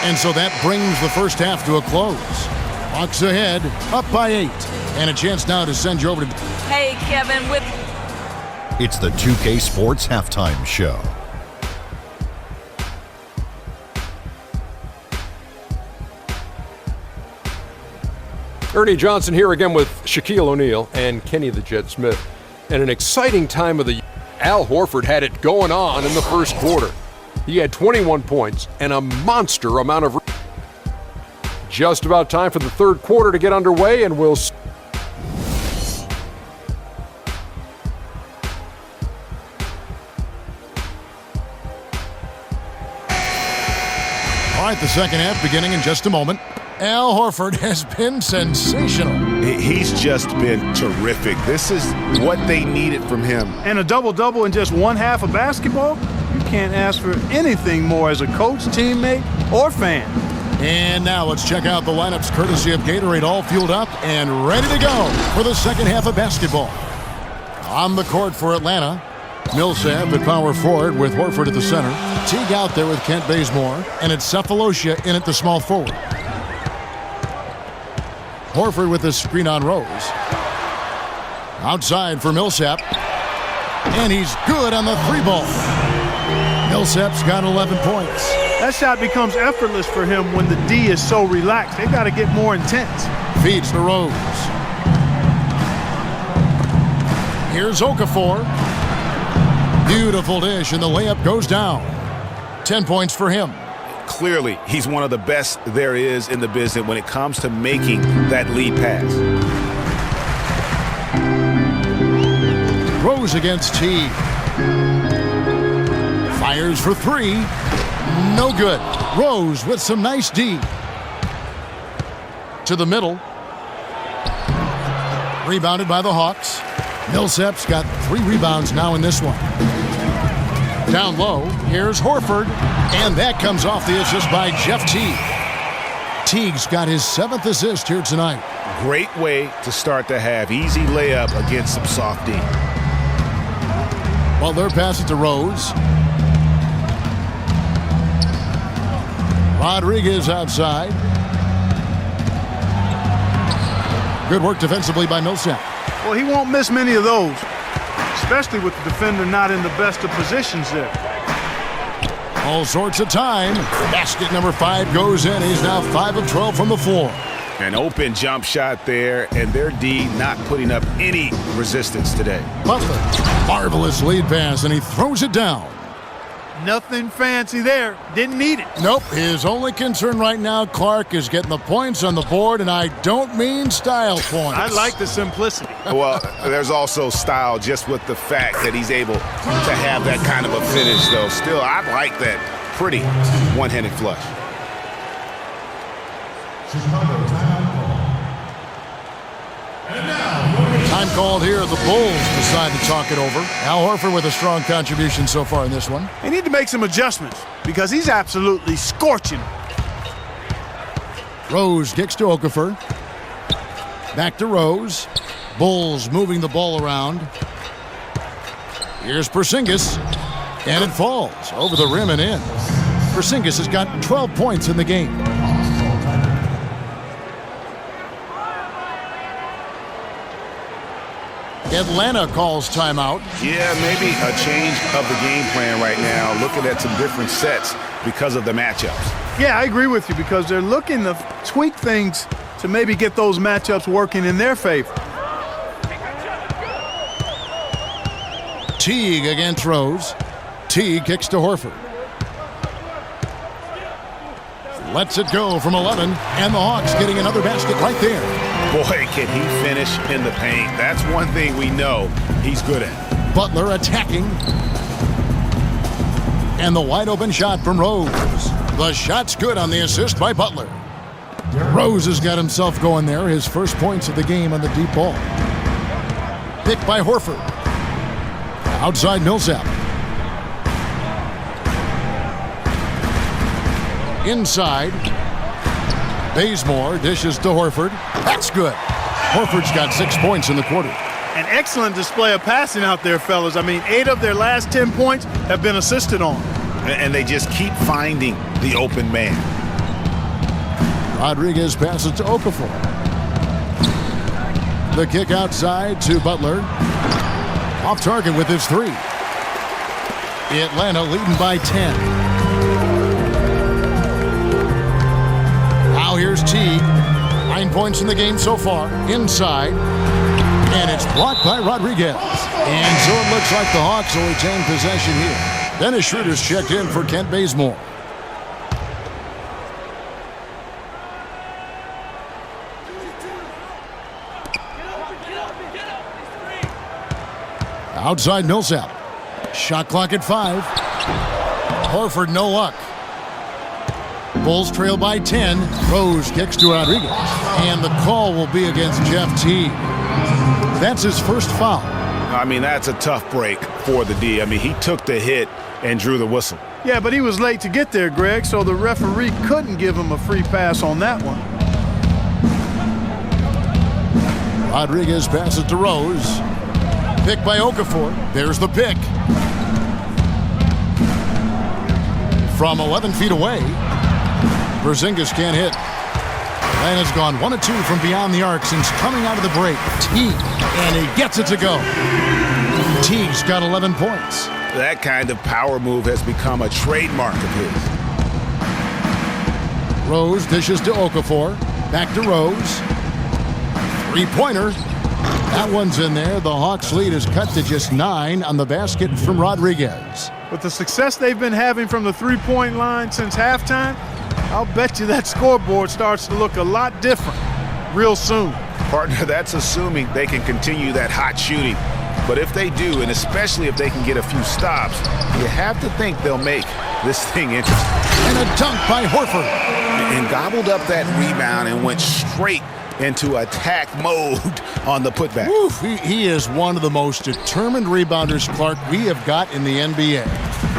And so that brings the first half to a close. Hawks ahead, up by 8. And a chance now to send you over to... Hey, Kevin, with... It's the 2K Sports Halftime Show. Ernie Johnson here again with Shaquille O'Neal and Kenny the Jet Smith. And an exciting time of the year. Al Horford had it going on in the first quarter. He had 21 points and a monster amount of... Just about time for the third quarter to get underway, and we'll... All right, the second half beginning in just a moment. Al Horford has been sensational. He's just been terrific. This is what they needed from him. And a double-double in just one half of basketball? You can't ask for anything more as a coach, teammate, or fan. And now let's check out the lineups courtesy of Gatorade, all fueled up and ready to go for the second half of basketball. On the court for Atlanta, Millsap at power forward with Horford at the center. Teague out there with Kent Bazemore, and it's Cephalosha in at the small forward. Horford with the screen on Rose. Outside for Millsap. And he's good on the three ball. Millsap's got 11 points. That shot becomes effortless for him when the D is so relaxed. They got to get more intense. Feeds to Rose. Here's Okafor. Beautiful dish, and the layup goes down. 10 points for him. Clearly, he's one of the best there is in the business when it comes to making that lead pass. Rose against Teague. Fires for three. No good. Rose with some nice D. To the middle. Rebounded by the Hawks. Millsap's got 3 rebounds now in this one. Down low, here's Horford. And that comes off the assist by Jeff Teague. Teague's got his 7th assist here tonight. Great way to start the half. Easy layup against some soft D. Butler passes to Rose. Rodriguez outside. Good work defensively by Millsap. Well, he won't miss many of those, especially with the defender not in the best of positions there. All sorts of time. Basket number 5 goes in. He's now 5 of 12 from the floor. An open jump shot there, and their D not putting up any resistance today. Butler, marvelous lead pass, and he throws it down. Nothing fancy there. Didn't need it. Nope. His only concern right now, Clark, is getting the points on the board, and I don't mean style points. I like the simplicity. Well, there's also style just with the fact that he's able to have that kind of a finish, though. Still, I like that pretty one-handed flush. Time called here. The Bulls decide to talk it over. Al Horford with a strong contribution so far in this one. They need to make some adjustments because he's absolutely scorching. Rose kicks to Okafor. Back to Rose. Bulls moving the ball around. Here's Porzingis. And it falls over the rim and in. Porzingis has got 12 points in the game. Atlanta calls timeout. Yeah, maybe a change of the game plan right now, looking at some different sets because of the matchups. Yeah, I agree with you because they're looking to tweak things to maybe get those matchups working in their favor. Teague against Rose. Teague kicks to Horford. Lets it go from 11, and the Hawks getting another basket right there. Boy, can he finish in the paint. That's one thing we know he's good at. Butler attacking. And the wide open shot from Rose. The shot's good on the assist by Butler. Rose has got himself going there. His first points of the game on the deep ball. Picked by Horford. Outside Millsap. Inside. Bazemore dishes to Horford. That's good. Horford's got 6 points in the quarter. An excellent display of passing out there, fellas. I mean, 8 of their last 10 points have been assisted on. And they just keep finding the open man. Rodriguez passes to Okafor. The kick outside to Butler. Off target with his three. Atlanta leading by 10. Now here's Teague. 9 points in the game so far. Inside. And it's blocked by Rodriguez. And so it looks like the Hawks will retain possession here. Dennis Schroeder's checked in for Kent Bazemore. Outside Millsap. Shot clock at 5. Horford, no luck. Bulls trail by 10. Rose kicks to Rodriguez. And the call will be against Jeff Teague. That's his first foul. I mean, that's a tough break for the D. I mean, he took the hit and drew the whistle. Yeah, but he was late to get there, Greg, so the referee couldn't give him a free pass on that one. Rodriguez passes to Rose. Pick by Okafor. There's the pick. From 11 feet away, Porzingis can't hit. Atlanta's gone 1 of 2 from beyond the arc since coming out of the break. Teague, and he gets it to go. Teague's got 11 points. That kind of power move has become a trademark of his. Rose dishes to Okafor. Back to Rose. Three-pointer. That one's in there. The Hawks' lead is cut to just 9 on the basket from Rodriguez. With the success they've been having from the three-point line since halftime, I'll bet you that scoreboard starts to look a lot different real soon. Partner, that's assuming they can continue that hot shooting. But if they do, and especially if they can get a few stops, you have to think they'll make this thing interesting. And a dunk by Huerter. And gobbled up that rebound and went straight into attack mode on the putback. Oof, he is one of the most determined rebounders, Clark, we have got in the NBA.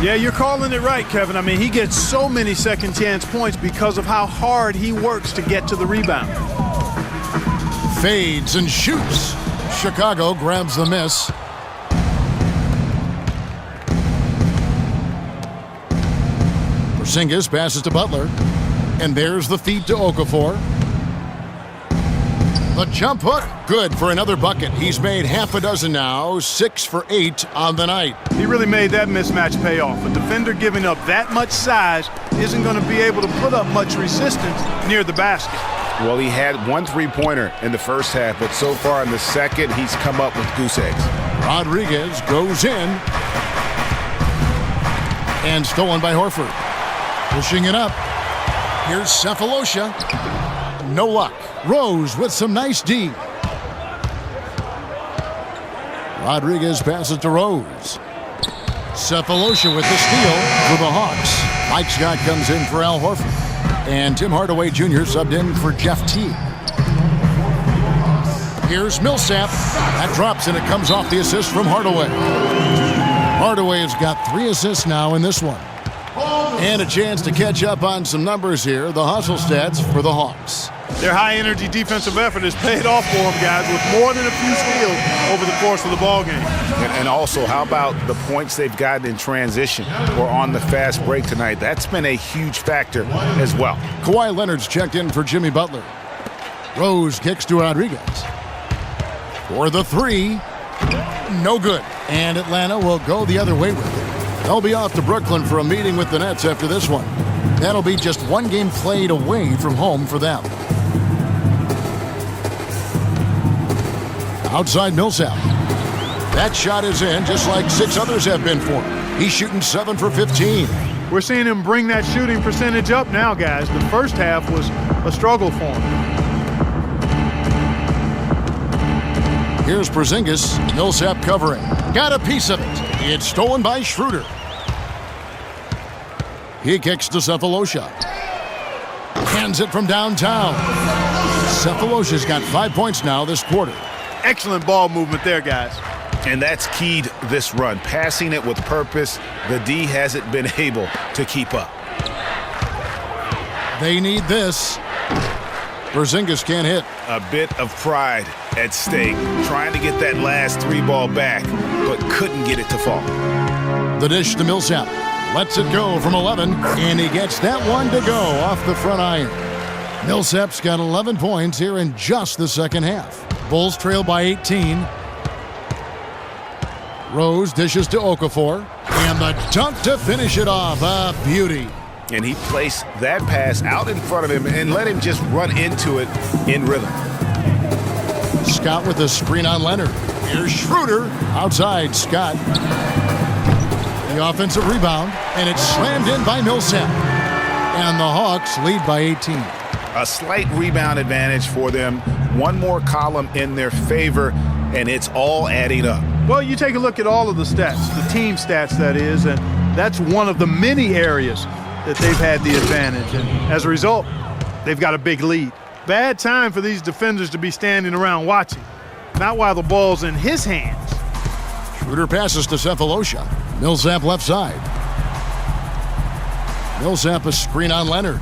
Yeah, you're calling it right, Kevin. I mean, he gets so many second-chance points because of how hard he works to get to the rebound. Fades and shoots. Chicago grabs the miss. Porzingis passes to Butler. And there's the feed to Okafor. The jump hook, good for another bucket. He's made half a dozen now, 6 for 8 on the night. He really made that mismatch pay off. A defender giving up that much size isn't going to be able to put up much resistance near the basket. Well, he had 1 3-pointer in the first half, but so far in the second, he's come up with goose eggs. Rodriguez goes in. And stolen by Horford. Pushing it up. Here's Cephalosha. No luck. Rose with some nice D. Rodriguez passes to Rose. Cephalosha with the steal for the Hawks. Mike Scott comes in for Al Horford. And Tim Hardaway Jr. subbed in for Jeff Teague. Here's Millsap. That drops and it comes off the assist from Hardaway. Hardaway has got 3 assists now in this one. And a chance to catch up on some numbers here. The hustle stats for the Hawks. Their high-energy defensive effort has paid off for them, guys, with more than a few steals over the course of the ballgame. And also, how about the points they've gotten in transition or on the fast break tonight? That's been a huge factor as well. Kawhi Leonard's checked in for Jimmy Butler. Rose kicks to Rodriguez. For the 3. No good. And Atlanta will go the other way with it. They'll be off to Brooklyn for a meeting with the Nets after this one. That'll be just 1 game played away from home for them. Outside Millsap. That shot is in, just like 6 others have been for him. He's shooting 7 for 15. We're seeing him bring that shooting percentage up now, guys. The first half was a struggle for him. Here's Porzingis. Millsap covering. Got a piece of it. It's stolen by Schroeder. He kicks to Cephalosha. Hands it from downtown. Cephalosha's got 5 points now this quarter. Excellent ball movement there, guys. And that's keyed this run. Passing it with purpose, the D hasn't been able to keep up. They need this. Porzingis can't hit. A bit of pride at stake. Trying to get that last 3 ball back, but couldn't get it to fall. The dish to Millsap. Lets it go from 11, and he gets that one to go off the front iron. Millsap's got 11 points here in just the second half. Bulls trail by 18. Rose dishes to Okafor. And the dunk to finish it off. A beauty. And he placed that pass out in front of him and let him just run into it in rhythm. Scott with the screen on Leonard. Here's Schroeder. Outside, Scott. The offensive rebound. And it's slammed in by Millsap. And the Hawks lead by 18. A slight rebound advantage for them. One more column in their favor, and it's all adding up. Well, you take a look at all of the stats, the team stats that is, and that's one of the many areas that they've had the advantage. And as a result, they've got a big lead. Bad time for these defenders to be standing around watching. Not while the ball's in his hands. Schroeder passes to Cephalosha. Millsap left side. Millsap a screen on Leonard.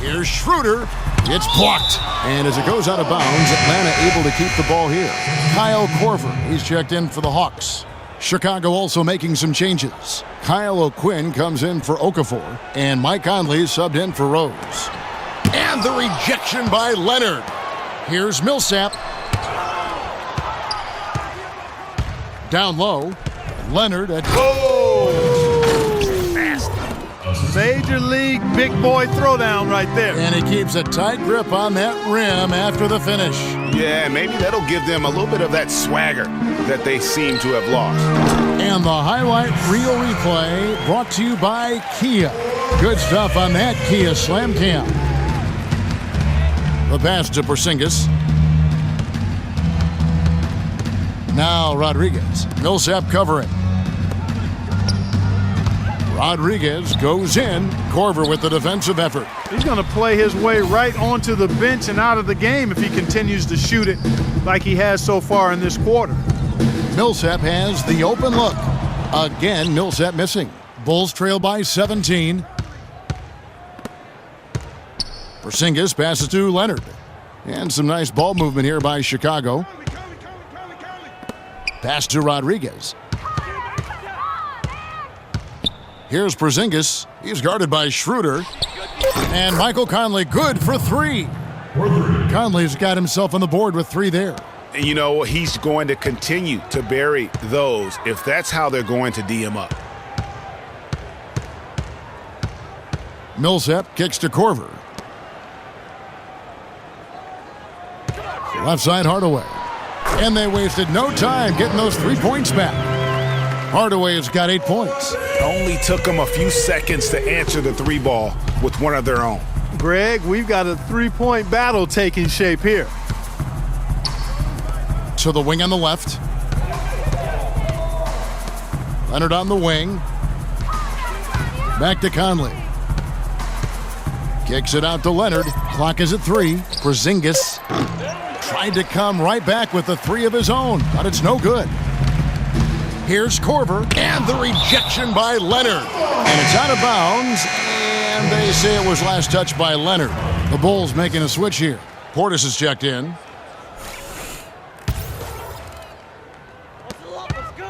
Here's Schroeder. It's blocked. And as it goes out of bounds, Atlanta able to keep the ball here. Kyle Korver, he's checked in for the Hawks. Chicago also making some changes. Kyle O'Quinn comes in for Okafor, and Mike Conley subbed in for Rose. And the rejection by Leonard. Here's Millsap. Down low. Leonard at... Major league big boy throwdown right there. And he keeps a tight grip on that rim after the finish. Yeah, maybe that'll give them a little bit of that swagger that they seem to have lost. And the highlight reel replay brought to you by Kia. Good stuff on that Kia Slam Cam. The pass to Porzingis. Now Rodriguez. Millsap covering. Rodriguez goes in. Korver with the defensive effort. He's going to play his way right onto the bench and out of the game if he continues to shoot it like he has so far in this quarter. Millsap has the open look. Again, Millsap missing. Bulls trail by 17. Porzingis passes to Leonard. And some nice ball movement here by Chicago. Pass to Rodriguez. Here's Porzingis. He's guarded by Schroeder. And Michael Conley good for three. Conley's got himself on the board with three there. And you know, he's going to continue to bury those if that's how they're going to D him up. Millsap kicks to Korver. Left side Hardaway. And they wasted no time getting those 3 points back. Hardaway has got 8 points. Only took them a few seconds to answer the three ball with one of their own. Greg, we've got a three-point battle taking shape here. To the wing on the left. Leonard on the wing. Back to Conley. Kicks it out to Leonard. Clock is at 3. Porzingis tried to come right back with the three of his own, but it's no good. Here's Korver, and the rejection by Leonard. And it's out of bounds, and they say it was last touched by Leonard. The Bulls making a switch here. Portis is checked in.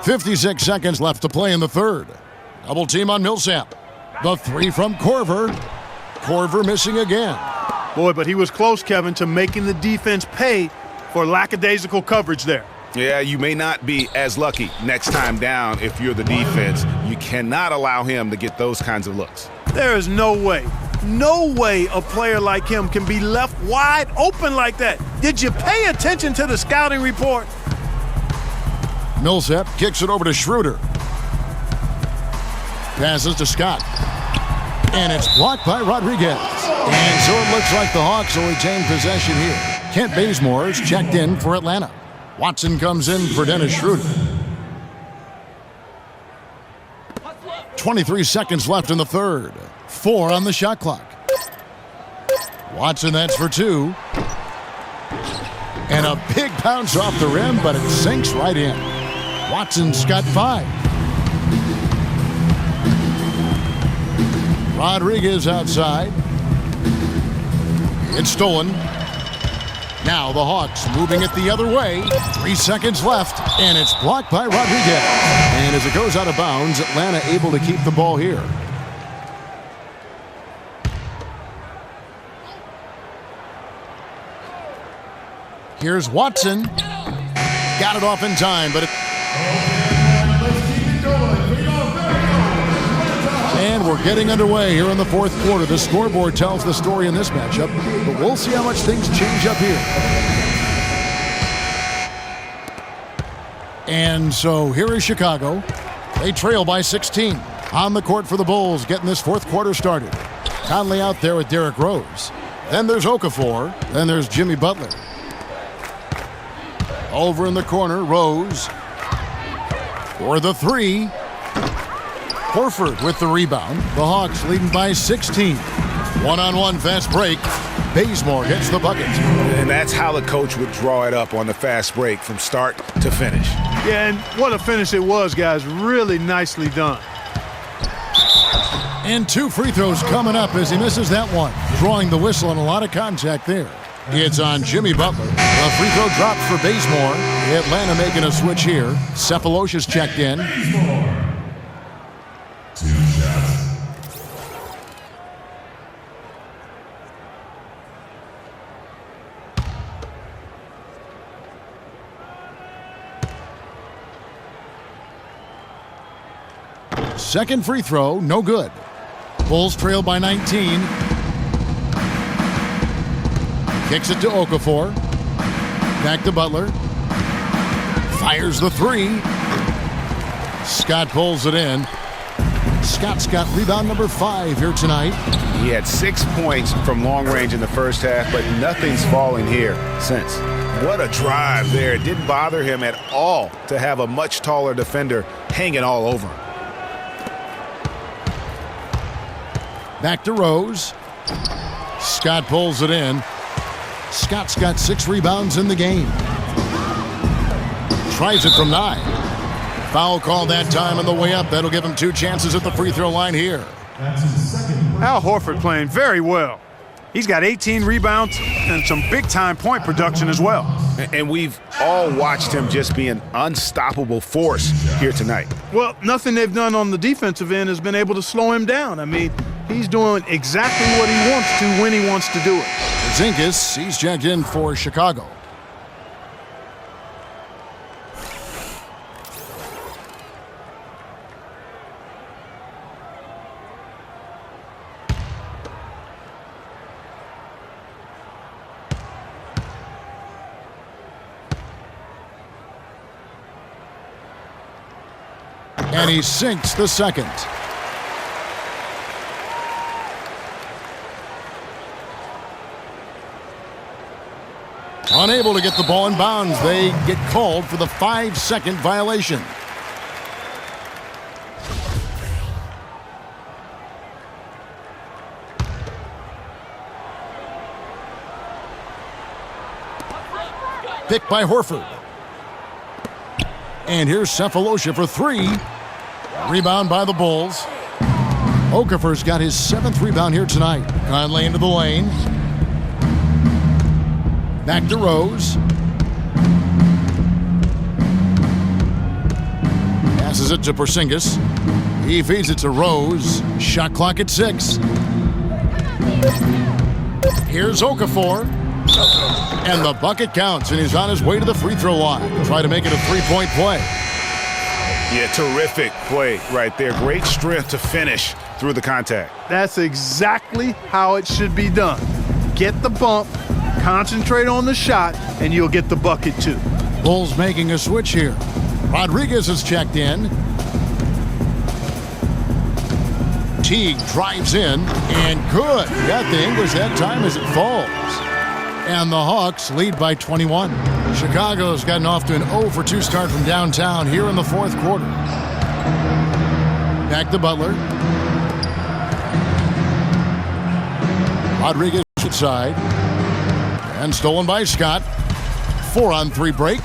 56 seconds left to play in the third. Double team on Millsap. The three from Korver. Korver missing again. Boy, but he was close, Kevin, to making the defense pay for lackadaisical coverage there. Yeah, you may not be as lucky next time down if you're the defense. You cannot allow him to get those kinds of looks. There is no way a player like him can be left wide open like that. Did you pay attention to the scouting report? Millsap kicks it over to Schroeder. Passes to Scott. And it's blocked by Rodriguez. And so it looks like the Hawks will retain possession here. Kent Bazemore is checked in for Atlanta. Watson comes in for Dennis Schroeder. 23 seconds left in the third. 4 on the shot clock. Watson, that's for 2. And a big bounce off the rim, but it sinks right in. Watson's got 5. Rodriguez outside. It's stolen. Now the Hawks moving it the other way. 3 seconds left, and it's blocked by Rodriguez. And as it goes out of bounds, Atlanta able to keep the ball here. Here's Watson. Got it off in time, but and we're getting underway here in the fourth quarter. The scoreboard tells the story in this matchup, but we'll see how much things change up here. And so here is Chicago. They trail by 16. On the court for the Bulls, getting this fourth quarter started. Conley out there with Derrick Rose. Then there's Okafor. Then there's Jimmy Butler. Over in the corner, Rose. For the three. Horford with the rebound. The Hawks leading by 16. One-on-one fast break. Bazemore gets the bucket. And that's how the coach would draw it up on the fast break from start to finish. Yeah, and what a finish it was, guys. Really nicely done. And 2 free throws coming up as he misses that one. Drawing the whistle and a lot of contact there. It's on Jimmy Butler. The free throw drops for Bazemore. Atlanta making a switch here. Cephalosha's checked in. 2 shots. Second free throw, no good. Bulls trail by 19. Kicks it to Okafor. Back to Butler. Fires the three. Scott pulls it in. Scott's got rebound number 5 here tonight. He had 6 points from long range in the first half, but nothing's fallen here since. What a drive there. It didn't bother him at all to have a much taller defender hanging all over him. Back to Rose. Scott pulls it in. Scott's got 6 rebounds in the game. Tries it from 9. Foul call that time on the way up. That'll give him 2 chances at the free throw line here. That's his second. Al Horford playing very well. He's got 18 rebounds and some big-time point production as well. And we've all watched him just be an unstoppable force here tonight. Well, nothing they've done on the defensive end has been able to slow him down. I mean, he's doing exactly what he wants to when he wants to do it. Zinkas, he's checked in for Chicago. And he sinks the second. Unable to get the ball in bounds. They get called for the 5-second violation. Picked by Horford. And here's Cephalosha for 3. Rebound by the Bulls. Okafor's got his 7th rebound here tonight. Conley into the lane. Back to Rose. Passes it to Porzingis. He feeds it to Rose. Shot clock at 6. Here's Okafor. And the bucket counts, and he's on his way to the free throw line. Try to make it a 3-point play. Yeah, terrific play right there. Great strength to finish through the contact. That's exactly how it should be done. Get the bump, concentrate on the shot, and you'll get the bucket too. Bulls making a switch here. Rodriguez is checked in. Teague drives in, and good. Got the English that time as it falls. And the Hawks lead by 21. Chicago's gotten off to an 0-for-2 start from downtown here in the fourth quarter. Back to Butler. Rodriguez inside. And stolen by Scott. 4-on-3 break.